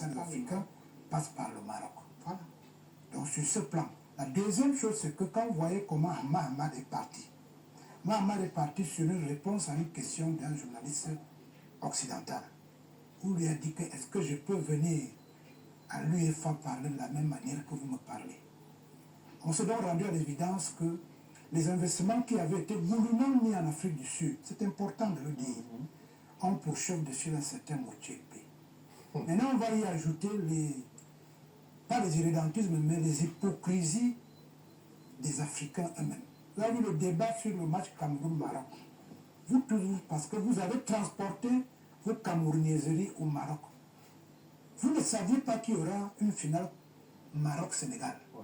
adversaires africains passe par le Maroc. Voilà. Donc sur ce plan. La deuxième chose, c'est que quand vous voyez comment Mahamad est parti, Mahamad est parti sur une réponse à une question d'un journaliste occidental, où lui a dit que est-ce que je peux venir à l'UEFA parler de la même manière que vous me parlez. On s'est donc rendu à l'évidence que les investissements qui avaient été goulûment mis en Afrique du Sud, c'est important de le dire, ont pour chef de file un certain Motsepe. Maintenant, on va y ajouter pas les irrédentismes, mais les hypocrisies des Africains eux-mêmes. Vous avez vu le débat sur le match Cameroun-Maroc. Vous toujours, parce que vous avez transporté vos camerounaiseries au Maroc. Vous ne saviez pas qu'il y aura une finale Maroc-Sénégal. Ouais.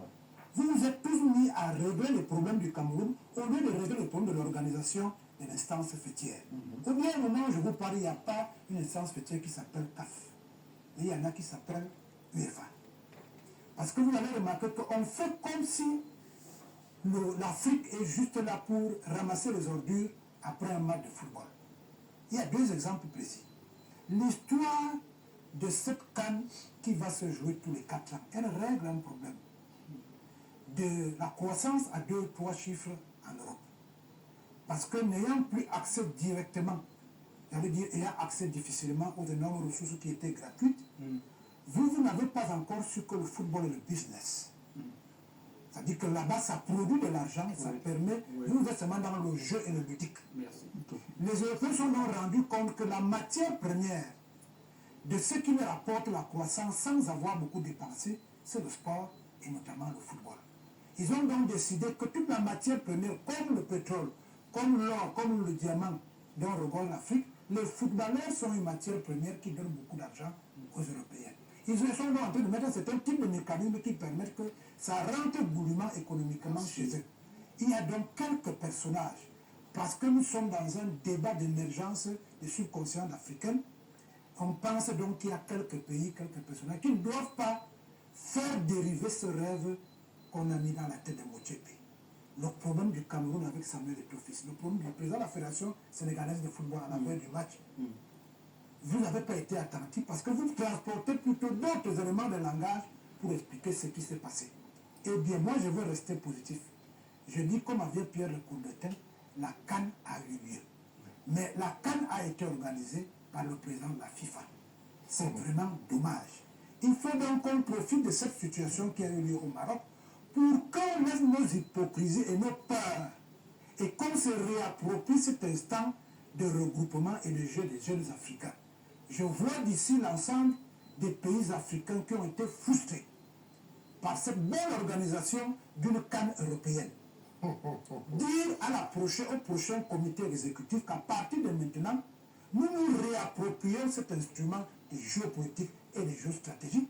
Vous vous êtes tous mis à régler les problèmes du Cameroun au lieu de régler les problèmes de l'organisation de l'instance fêtière. Au bien au moment où je vous parle, il n'y a pas une instance fêtière qui s'appelle CAF. Mais il y en a qui s'appelle UEFA. Parce que vous avez remarqué qu'on fait comme si l'Afrique est juste là pour ramasser les ordures après un match de football. Il y a deux exemples précis. L'histoire de cette CAN qui va se jouer tous les 4 ans, elle règle un problème de la croissance à 2-3 chiffres en Europe. Parce que n'ayant plus accès directement, j'allais dire ayant accès difficilement aux énormes ressources qui étaient gratuites, vous n'avez pas encore su que le football est le business. C'est-à-dire que là-bas, ça produit de l'argent, ça permet, vous êtes seulement dans le jeu et le ludique. Merci. Les Européens sont donc rendus compte que la matière première de ce qui leur apporte la croissance sans avoir beaucoup dépensé, c'est le sport et notamment le football. Ils ont donc décidé que toute la matière première, comme le pétrole, comme l'or, comme le diamant dont regorge l'Afrique, les footballeurs sont une matière première qui donne beaucoup d'argent aux Européens. Ils sont donc en train de mettre un certain type de mécanisme qui permettent que ça rentre goulûment économiquement chez eux. Il y a donc quelques personnages, parce que nous sommes dans un débat d'émergence des subconscients africains. On pense donc qu'il y a quelques pays, quelques personnages qui ne doivent pas faire dériver ce rêve qu'on a mis dans la tête de Motsepe. Le problème du Cameroun avec Samuel Eto'o-Fils, le problème du président de la Fédération sénégalaise de football à la veille du match, vous n'avez pas été attentif parce que vous transportez plutôt d'autres éléments de langage pour expliquer ce qui s'est passé. Eh bien, moi, je veux rester positif. Je dis, comme avait Pierre de Coubertin, la CAN a eu lieu. Mais la CAN a été organisée par le président de la FIFA. C'est vraiment dommage. Il faut donc qu'on profite de cette situation qui a eu lieu au Maroc pour qu'on laisse nos hypocrisies et nos peurs et qu'on se réapproprie cet instant de regroupement et de jeu des jeunes Africains. Je vois d'ici l'ensemble des pays africains qui ont été frustrés par cette bonne organisation d'une CAN européenne. Dire au prochain comité exécutif qu'à partir de maintenant, nous nous réapproprions cet instrument de géopolitique et de géostratégie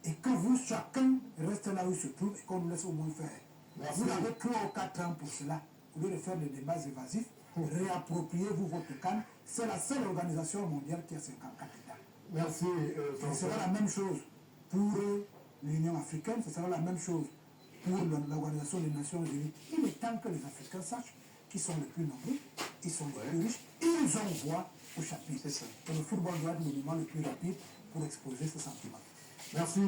et que vous, chacun, reste là où il se trouve et qu'on nous laisse au moins faire. Merci. Vous avez 3 ou 4 ans pour cela. Au lieu de faire des débats évasifs, réappropriez-vous votre CAN. C'est la seule organisation mondiale qui a 54 États. Merci. Ce sera la même chose pour l'Union africaine, ce sera la même chose pour l'Organisation des Nations Unies. Il est temps que les Africains sachent qu'ils sont les plus nombreux, ils sont les plus riches, ils ont voix au chapitre. Et le football doit être le mouvement le plus rapide pour exposer ce sentiment. Merci.